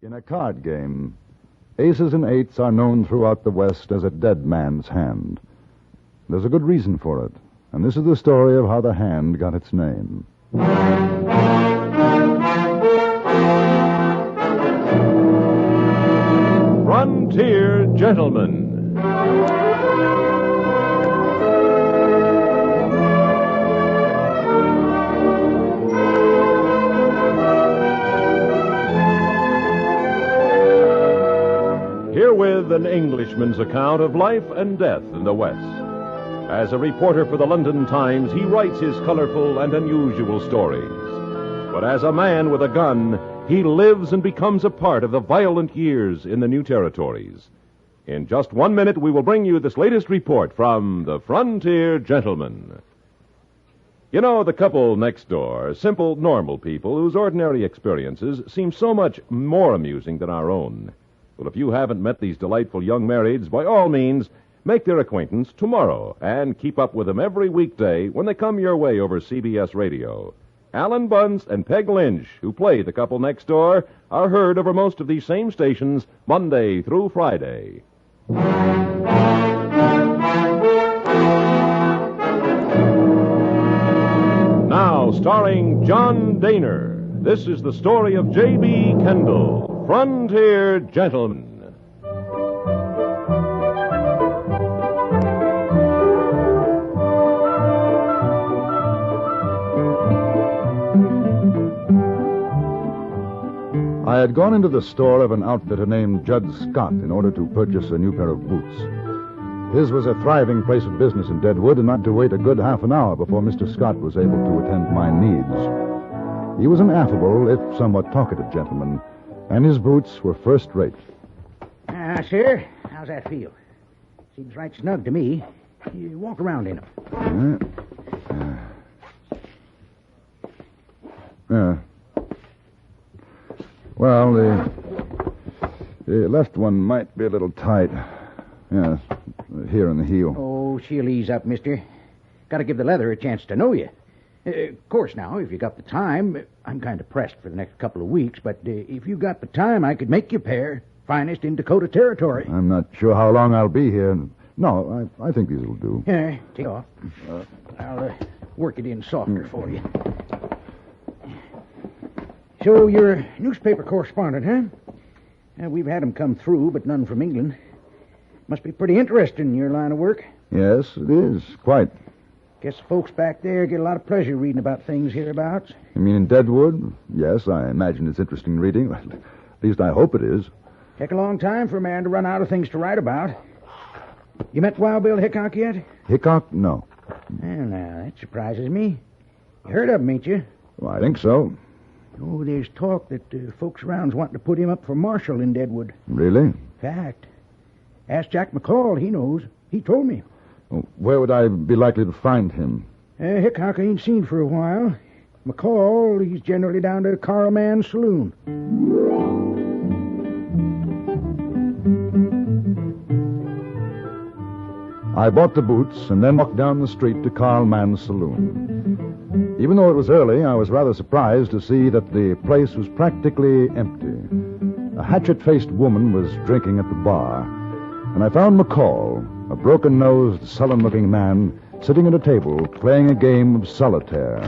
In a card game, aces and eights are known throughout the West as a dead man's hand. There's a good reason for it, and this is the story of how the hand got its name. Frontier Gentlemen. Herewith an Englishman's account of life and death in the West. As a reporter for the London Times, he writes his colorful and unusual stories. But as a man with a gun, he lives and becomes a part of the violent years in the new territories. In just 1 minute, we will bring you this latest report from the Frontier Gentlemen. You know, the couple next door, simple, normal people whose ordinary experiences seem so much more amusing than our own. Well, if you haven't met these delightful young marrieds, by all means, make their acquaintance tomorrow and keep up with them every weekday when they come your way over CBS Radio. Alan Bunce and Peg Lynch, who play the couple next door, are heard over most of these same stations Monday through Friday. Now, starring John Daner, this is the story of J.B. Kendall, Frontier Gentlemen. I had gone into the store of an outfitter named Judd Scott in order to purchase a new pair of boots. His was a thriving place of business in Deadwood, and I had to wait a good half an hour before Mr. Scott was able to attend my needs. He was an affable, if somewhat talkative gentleman, and his boots were first-rate. Sir, how's that feel? Seems right snug to me. You walk around in them. Well, the left one might be a little tight. Yes, here in the heel. Oh, she'll ease up, mister. Got to give the leather a chance to know you. Of course, now, if you got the time, I'm kind of pressed for the next couple of weeks, but if you got the time, I could make you a pair. Finest in Dakota Territory. I'm not sure how long I'll be here. No, I think these will do. Take off. I'll work it in softer for you. So you're a newspaper correspondent, huh? We've had 'em come through, but none from England. Must be pretty interesting in your line of work. Yes, it is. Quite. Guess the folks back there get a lot of pleasure reading about things hereabouts. You mean in Deadwood? Yes, I imagine it's interesting reading. At least I hope it is. Take a long time for a man to run out of things to write about. You met Wild Bill Hickok yet? Hickok? No. Well, now, that surprises me. You heard of him, ain't you? Well, I think so. Oh, there's talk that folks around's wanting to put him up for marshal in Deadwood. Really? Fact. Ask Jack McCoy, he knows. He told me. Well, where would I be likely to find him? Hickok ain't seen for a while. McCall, he's generally down to Carl Mann's saloon. I bought the boots and then walked down the street to Carl Mann's saloon. Even though it was early, I was rather surprised to see that the place was practically empty. A hatchet-faced woman was drinking at the bar, and I found McCall, a broken-nosed, sullen-looking man, sitting at a table playing a game of solitaire.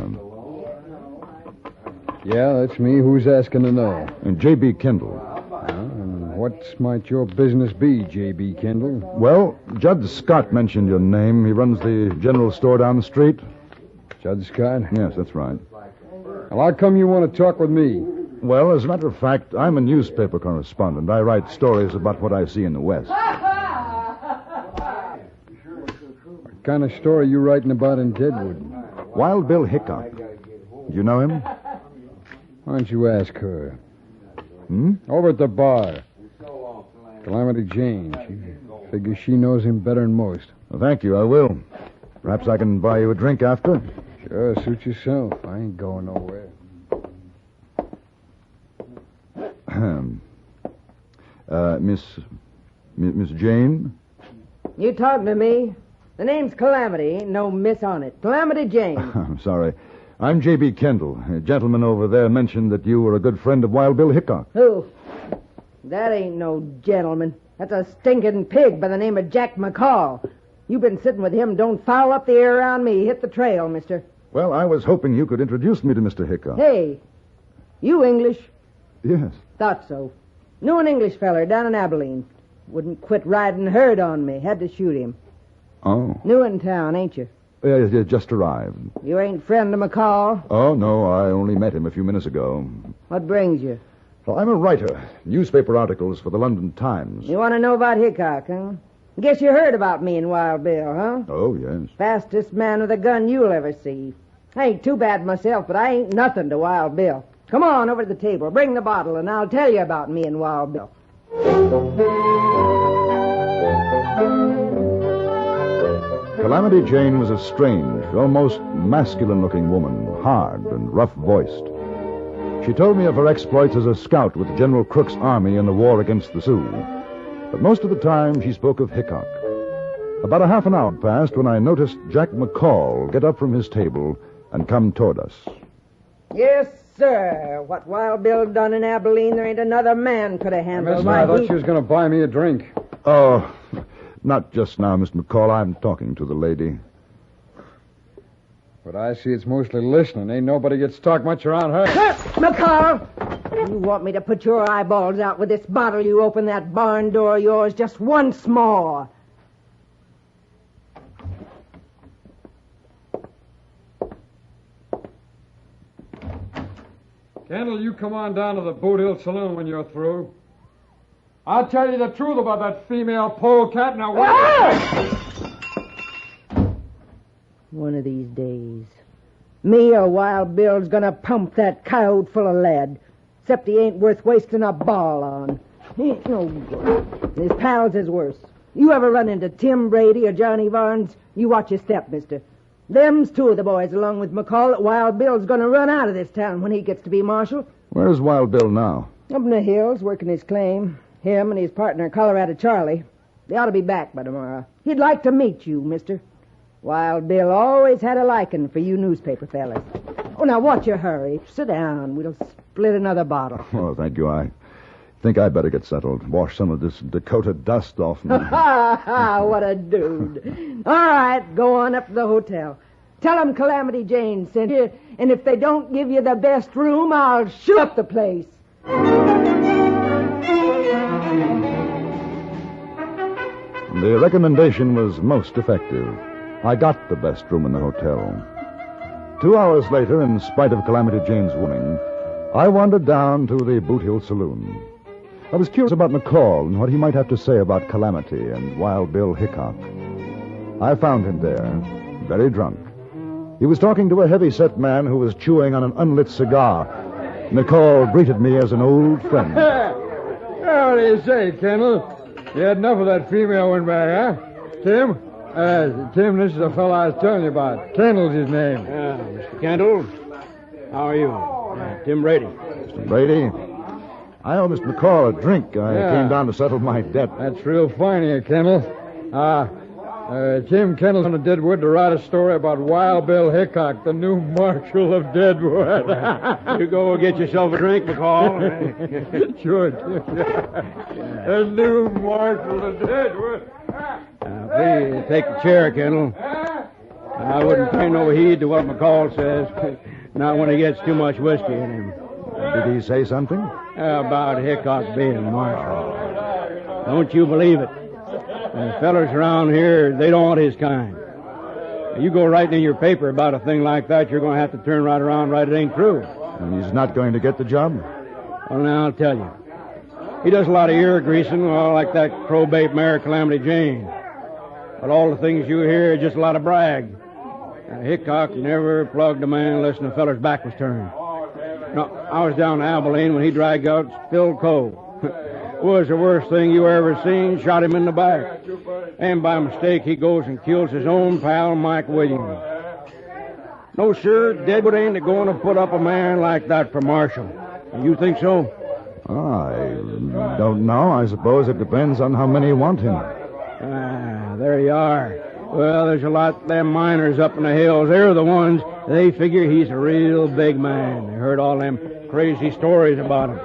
Yeah, that's me. Who's asking to know? And J.B. Kendall. And what might your business be, J.B. Kendall? Well, Judd Scott mentioned your name. He runs the general store down the street. Judd Scott? Yes, that's right. Well, how come you want to talk with me? Well, as a matter of fact, I'm a newspaper correspondent. I write stories about what I see in the West. What kind of story you writing about in Deadwood? Wild Bill Hickok. Do you know him? Why don't you ask her? Hmm? Over at the bar. Calamity Jane. She figures she knows him better than most. Well, thank you, I will. Perhaps I can buy you a drink after. Sure, suit yourself. I ain't going nowhere. Miss Jane? You talking to me? The name's Calamity. Ain't no miss on it. Calamity Jane. I'm sorry. I'm J.B. Kendall. A gentleman over there mentioned that you were a good friend of Wild Bill Hickok. Who? That ain't no gentleman. That's a stinking pig by the name of Jack McCall. You've been sitting with him. Don't foul up the air around me. Hit the trail, mister. Well, I was hoping you could introduce me to Mr. Hickok. Hey, you English? Yes. Thought so. Knew an English feller down in Abilene. Wouldn't quit riding herd on me. Had to shoot him. Oh. New in town, ain't you? Yeah, just arrived. You ain't friend of McCall? Oh, no, I only met him a few minutes ago. What brings you? Well, I'm a writer. Newspaper articles for the London Times. You want to know about Hickok, huh? Guess you heard about me and Wild Bill, huh? Oh, yes. Fastest man with a gun you'll ever see. I ain't too bad myself, but I ain't nothing to Wild Bill. Come on over to the table. Bring the bottle, and I'll tell you about me and Wild Bill. Calamity Jane was a strange, almost masculine-looking woman, hard and rough-voiced. She told me of her exploits as a scout with General Crook's army in the war against the Sioux. But most of the time, she spoke of Hickok. About a half an hour passed when I noticed Jack McCall get up from his table and come toward us. Yes, sir. What Wild Bill done in Abilene, there ain't another man could have handled. Mister, I thought she was going to buy me a drink. Oh, not just now, Mr. McCall. I'm talking to the lady. But I see it's mostly listening. Ain't nobody gets talk much around her. McCall! You want me to put your eyeballs out with this bottle you open that barn door of yours just once more. Kendall, you come on down to the Boot Hill Saloon when you're through. I'll tell you the truth about that female polecat. Now, wait. One of these days, me or Wild Bill's gonna pump that coyote full of lead. Except he ain't worth wasting a ball on. He ain't no good. His pals is worse. You ever run into Tim Brady or Johnny Barnes? You watch your step, mister. Them's two of the boys, along with McCall, that Wild Bill's gonna run out of this town when he gets to be marshal. Where's Wild Bill now? Up in the hills, working his claim. Him and his partner, Colorado Charlie. They ought to be back by tomorrow. He'd like to meet you, mister. Wild Bill always had a liking for you newspaper fellas. Oh, now, watch your hurry. Sit down. We'll split another bottle. Oh, thank you. I think I'd better get settled. Wash some of this Dakota dust off me. What a dude. All right, go on up to the hotel. Tell them Calamity Jane sent you, and if they don't give you the best room, I'll shoot up the place. The recommendation was most effective. I got the best room in the hotel. 2 hours later, in spite of Calamity Jane's warning, I wandered down to the Boot Hill Saloon. I was curious about McCall and what he might have to say about Calamity and Wild Bill Hickok. I found him there, very drunk. He was talking to a heavy-set man who was chewing on an unlit cigar. McCall greeted me as an old friend. What do you say, Kendall? You had enough of that female one back, huh? Tim? Tim, this is the fellow I was telling you about. Kendall's his name. Mr. Kendall, how are you? Tim Brady. Mr. Brady, I owe Mr. McCall a drink. I came down to settle my debt. That's real fine of you, Kendall. Tim Kendall's on the Deadwood to write a story about Wild Bill Hickok, the new marshal of Deadwood. You go get yourself a drink, McCall. Sure. The new marshal of Deadwood. Please take a chair, Kendall. I wouldn't pay no heed to what McCall says. Not when he gets too much whiskey in him. Did he say something? About Hickok being marshal. Don't you believe it? The fellers around here, they don't want his kind. You go writing in your paper about a thing like that, you're going to have to turn right around right it ain't true. And he's not going to get the job? Well, now, I'll tell you. He does a lot of ear greasing, like that crowbait mare Calamity Jane. But all the things you hear are just a lot of brag. Hickok never plugged a man unless the feller's back was turned. No, I was down in Abilene when he dragged out Phil Cole. Was the worst thing you ever seen, shot him in the back. And by mistake, he goes and kills his own pal, Mike Williams. No, sir, Deadwood ain't going to put up a man like that for marshal. You think so? I don't know. I suppose it depends on how many want him. There you are. Well, there's a lot of them miners up in the hills. They're the ones, they figure he's a real big man. They heard all them crazy stories about him.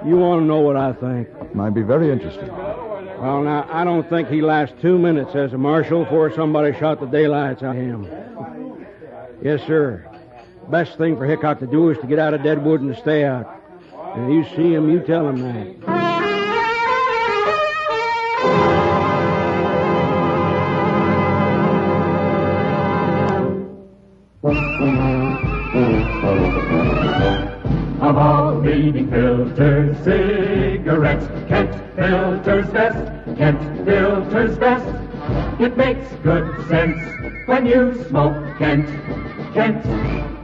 You want to know what I think? I'd be very interested. Well, now, I don't think he lasts 2 minutes as a marshal before somebody shot the daylights out of him. Yes, sir. Best thing for Hickok to do is to get out of Deadwood and stay out. And if you see him, you tell him that. Of all leading filter cigarettes, Kent filters best, Kent filters best. It makes good sense when you smoke Kent, Kent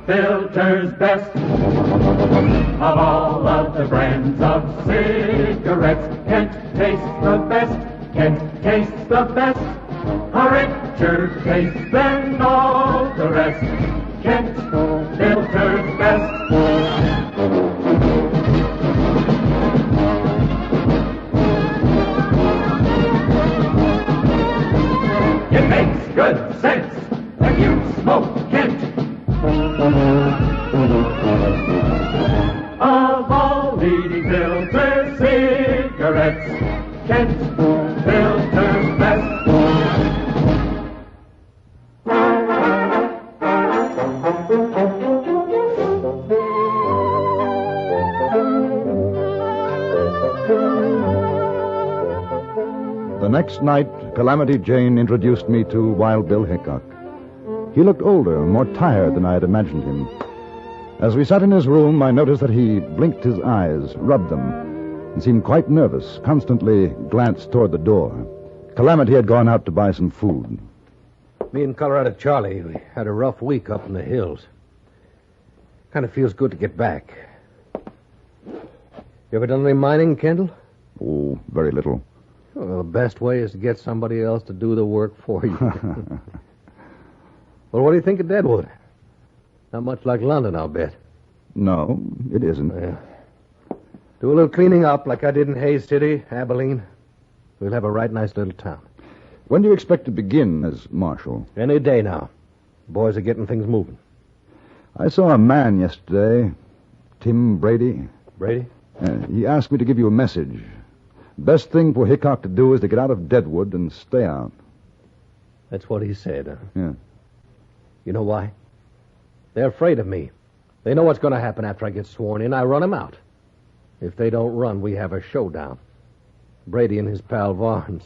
filters best. Of all of the brands of cigarettes, Kent tastes the best, Kent tastes the best. A richer taste than all the rest, Kent filters best. It makes good sense when you smoke Kent. Of all leading filter cigarettes, Kent filters best. The next night, Calamity Jane introduced me to Wild Bill Hickok. He looked older and more tired than I had imagined him. As we sat in his room, I noticed that he blinked his eyes, rubbed them, and seemed quite nervous, constantly glanced toward the door. Calamity had gone out to buy some food. Me and Colorado Charlie, we had a rough week up in the hills. Kind of feels good to get back. You ever done any mining, Kendall? Oh, very little. Well, the best way is to get somebody else to do the work for you. Well, what do you think of Deadwood? Not much like London, I'll bet. No, it isn't. Yeah. Do a little cleaning up like I did in Hayes City, Abilene. We'll have a right nice little town. When do you expect to begin as marshal? Any day now. Boys are getting things moving. I saw a man yesterday, Tim Brady. Brady? He asked me to give you a message. Best thing for Hickok to do is to get out of Deadwood and stay out. That's what he said, huh? Yeah. You know why? They're afraid of me. They know what's going to happen after I get sworn in. I run them out. If they don't run, we have a showdown. Brady and his pal Varnes.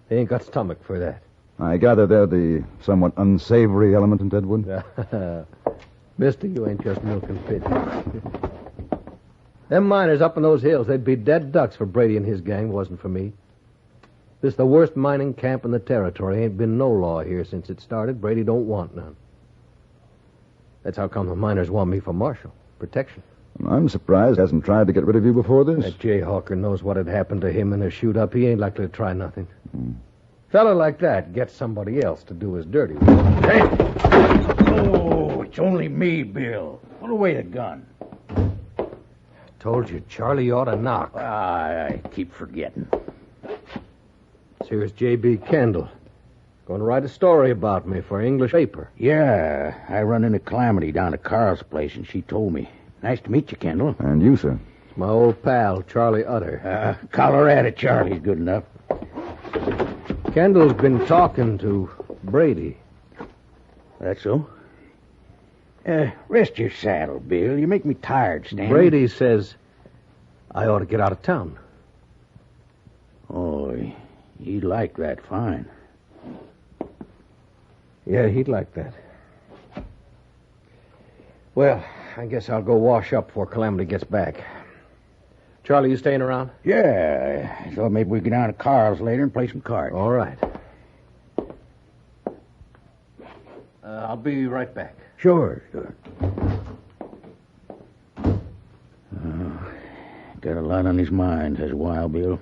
They ain't got stomach for that. I gather they're the somewhat unsavory element in Deadwood. Mister, you ain't just milking pigeons. Them miners up in those hills, they'd be dead ducks for Brady and his gang, wasn't for me. This is the worst mining camp in the territory. Ain't been no law here since it started. Brady don't want none. That's how come the miners want me for marshal. Protection. I'm surprised he hasn't tried to get rid of you before this. That jayhawker knows what had happened to him in a shoot-up. He ain't likely to try nothing. Fella like that gets somebody else to do his dirty work. Hey! Oh, it's only me, Bill. Put away the gun. Told you, Charlie, you ought to knock. I keep forgetting. Here's J.B. Kendall. Going to write a story about me for an English paper. Yeah, I run into Calamity down at Carl's place, and she told me. Nice to meet you, Kendall. And you, sir. It's my old pal, Charlie Utter. Colorado Charlie's good enough. Kendall's been talking to Brady. That's so? Rest your saddle, Bill. You make me tired standing. Brady says I ought to get out of town. Oh, he'd like that fine. Yeah, he'd like that. Well, I guess I'll go wash up before Calamity gets back. Charlie, you staying around? Yeah, I thought maybe we'd go down to Carl's later and play some cards. All right. I'll be right back. Sure. Got a lot on his mind, has Wild Bill.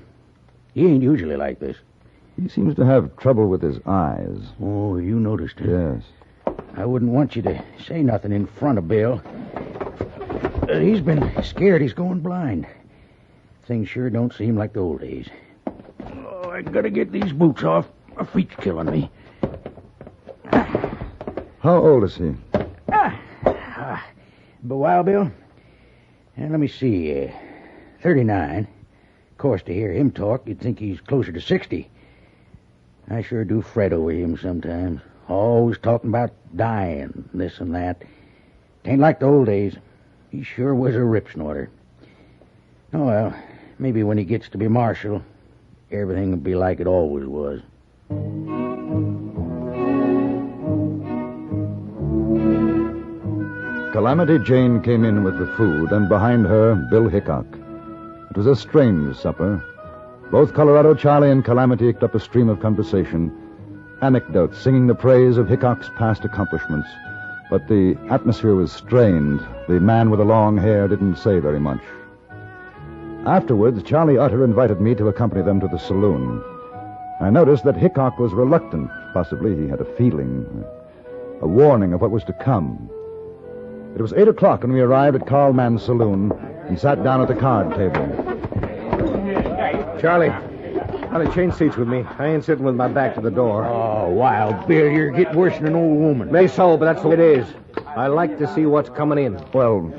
He ain't usually like this. He seems to have trouble with his eyes. Oh, you noticed it. Yes. I wouldn't want you to say nothing in front of Bill. He's been scared he's going blind. Things sure don't seem like the old days. Oh, I gotta get these boots off. My feet's killing me. How old is he? But Wild Bill, let me see. 39. Of course, to hear him talk, you'd think he's closer to 60. I sure do fret over him sometimes. Always talking about dying, this and that. Tain't like the old days. He sure was a rip snorter. Oh, well, maybe when he gets to be marshal, everything will be like it always was. Calamity Jane came in with the food, and behind her, Bill Hickok. It was a strange supper. Both Colorado Charlie and Calamity picked up a stream of conversation, anecdotes singing the praise of Hickok's past accomplishments. But the atmosphere was strained. The man with the long hair didn't say very much. Afterwards, Charlie Utter invited me to accompany them to the saloon. I noticed that Hickok was reluctant. Possibly he had a feeling, a warning of what was to come. It was 8 o'clock when we arrived at Carl Mann's saloon and sat down at the card table. Charlie change seats with me. I ain't sitting with my back to the door. Oh, Wild Bill, you're getting worse than an old woman. May so, but that's the way it is. I like to see what's coming in. Well,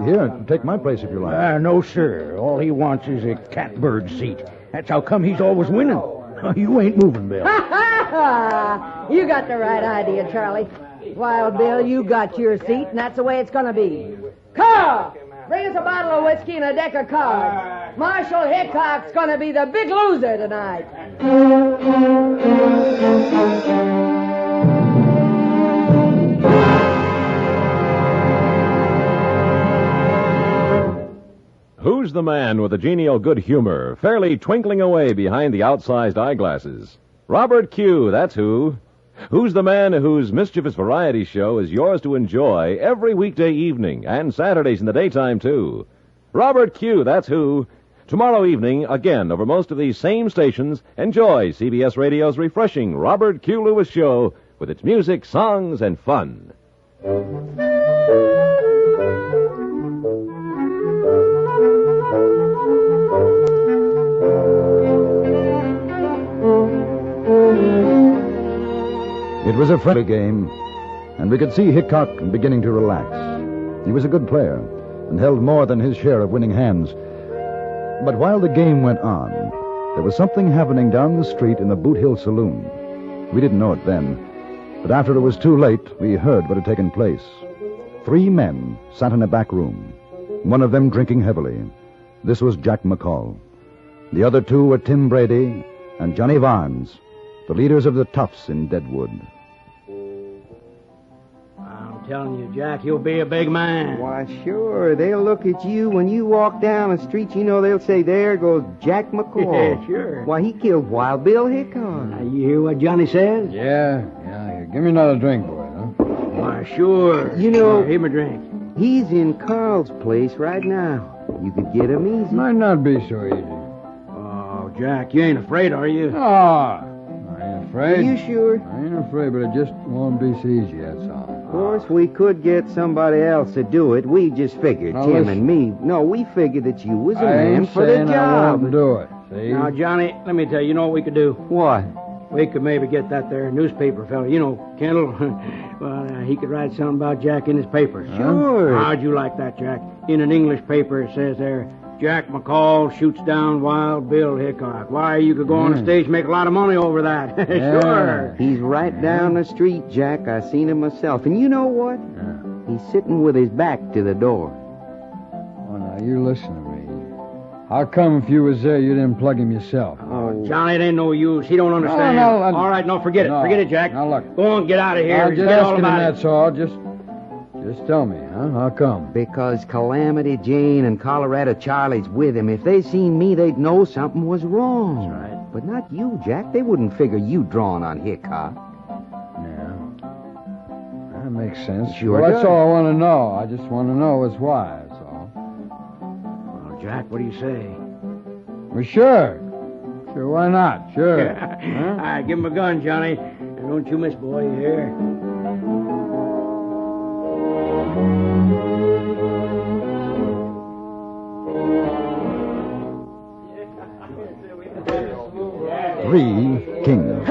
here, take my place if you like. No, sir. All he wants is a catbird seat. That's how come he's always winning. You ain't moving, Bill. You got the right idea, Charlie. Wild Bill, you got your seat, and that's the way it's going to be. Carl, bring us a bottle of whiskey and a deck of cards. Marshal Hickok's going to be the big loser tonight. Who's the man with the genial good humor, fairly twinkling away behind the outsized eyeglasses? Robert Q., that's who. Who's the man whose mischievous variety show is yours to enjoy every weekday evening and Saturdays in the daytime, too? Robert Q., that's who. Tomorrow evening, again, over most of these same stations, enjoy CBS Radio's refreshing Robert Q. Lewis Show with its music, songs, and fun. It was a friendly game, and we could see Hickok beginning to relax. He was a good player and held more than his share of winning hands. But while the game went on, there was something happening down the street in the Boot Hill Saloon. We didn't know it then, but after it was too late, we heard what had taken place. 3 men sat in a back room, one of them drinking heavily. This was Jack McCall. The other 2 were Tim Brady and Johnny Varnes, the leaders of the Toughs in Deadwood. I'm telling you, Jack, you'll be a big man. Why, sure. They'll look at you when you walk down the street. You know, they'll say, there goes Jack McCoy. Yeah, sure. Why, he killed Wild Bill Hickok. You hear what Johnny says? Yeah. Give me another drink, boy, huh? Why, sure. You know- Here, him a drink. He's in Carl's place right now. You could get him easy. Might not be so easy. Oh, Jack, you ain't afraid, are you? Oh, I ain't afraid. Are you sure? I ain't afraid, but it just won't be so easy, that's all. Of course, we could get somebody else to do it. We just figured, Now, Tim listen. and me. No, we figured that you was a I man ain't for the saying I job. won't do it, see? Now, Johnny, let me tell you, you know what we could do? What? We could maybe get that there newspaper fella. You know, Kendall. Well, he could write something about Jack in his paper. Sure. How'd you like that, Jack? In an English paper, it says there, Jack McCall shoots down Wild Bill Hickok. Why, you could go on the stage and make a lot of money over that. Sure. He's right down the street, Jack. I seen him myself. And you know what? He's sitting with his back to the door. Oh, now, you listen to me. How come if you was there, you didn't plug him yourself? Oh, Johnny, it ain't no use. He don't understand. No, all right, no, forget it. No. Forget it, Jack. Now, look. Go on, get out of here. Now, just Forget all asking him, about it. that's all. Just tell me, huh? How come? Because Calamity Jane and Colorado Charlie's with him. If they seen me, they'd know something was wrong. That's right. But not you, Jack. They wouldn't figure you drawing on Hickok. Yeah. That makes sense. Sure Well, that's does. all I want to know. I just want to know is why, that's all. Well, Jack, what do you say? Well, sure. Sure, why not? Sure. All right, give him a gun, Johnny. And don't you miss, boy, you hear? Three kings.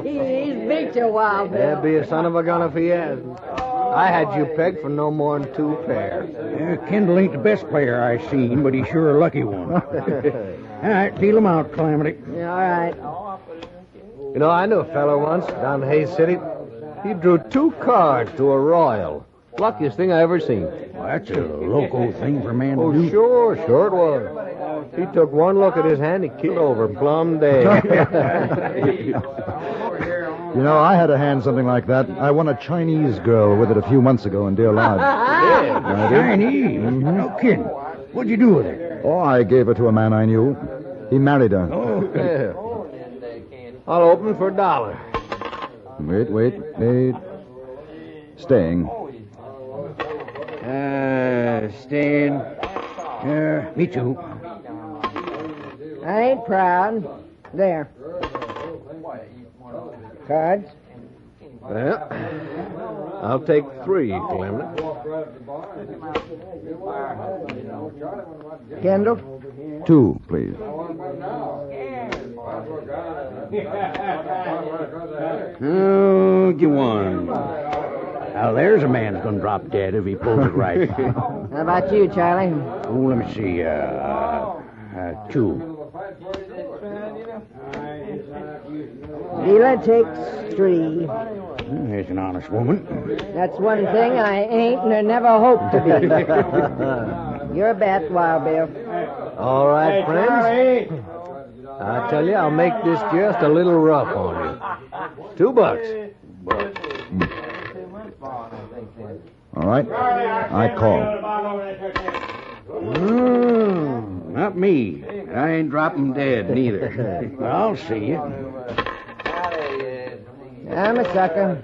He's beat you, Wild Bill. There'd be a son of a gun if he hasn't. I had you pegged for no more than 2 pairs. Kendall ain't the best player I seen, but he's sure a lucky one. All right, deal him out, Calamity. Yeah, all right. You know, I knew a fellow once down in Hayes City. He drew 2 cards to a royal. Luckiest thing I ever seen. Well, that's a loco thing for a man Oh, to do. sure it was. He took one look at his hand, he keeled over plumb dead. You know, I had a hand something like that. I won a Chinese girl with it a few months ago in Deer Lodge. Chinese? No kidding. What'd you do with her? Oh, I gave her to a man I knew. He married her. Yeah. I'll open for $1. Wait. Staying. Stan. Me too. I ain't proud. There. Cards? Well, I'll take 3, Calamity. Kendall? 2, please. Oh, give one. Now, there's a man's gonna drop dead if he pulls it right. How about you, Charlie? Oh, let me see. 2. Dealer takes 3. There's an honest woman. That's one thing I ain't and I never hope to be. You're a bet, Wild Bill. All right, friends. I tell you, I'll make this just a little rough on you. $2. All right. I call. Not me. I ain't dropping dead, neither. I'll see you. I'm a sucker.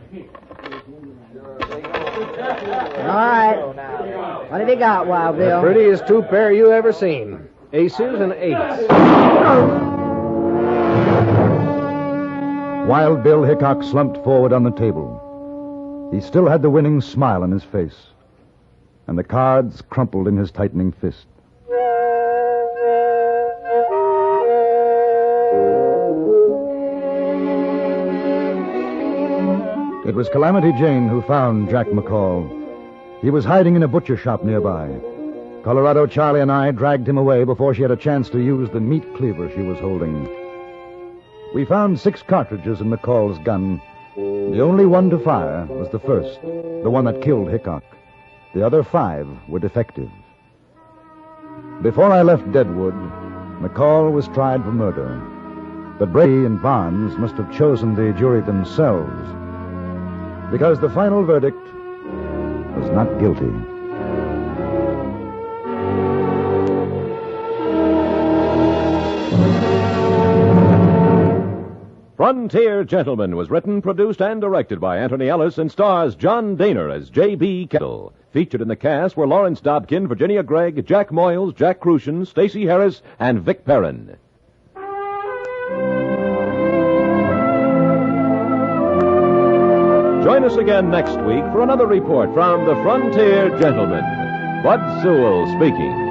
All right. What have you got, Wild Bill? The prettiest 2 pair you ever seen. Aces and 8s. Wild Bill Hickok slumped forward on the table. He still had the winning smile on his face, and the cards crumpled in his tightening fist. It was Calamity Jane who found Jack McCall. He was hiding in a butcher shop nearby. Colorado Charlie and I dragged him away before she had a chance to use the meat cleaver she was holding. We found 6 cartridges in McCall's gun. The only one to fire was the first, the one that killed Hickok. The other 5 were defective. Before I left Deadwood, McCall was tried for murder. But Brady and Barnes must have chosen the jury themselves, because the final verdict was not guilty. Frontier Gentleman was written, produced, and directed by Anthony Ellis and stars John Daner as J.B. Kendall. Featured in the cast were Lawrence Dobkin, Virginia Gregg, Jack Moyles, Jack Crucian, Stacey Harris, and Vic Perrin. Join us again next week for another report from the Frontier Gentleman. Bud Sewell speaking.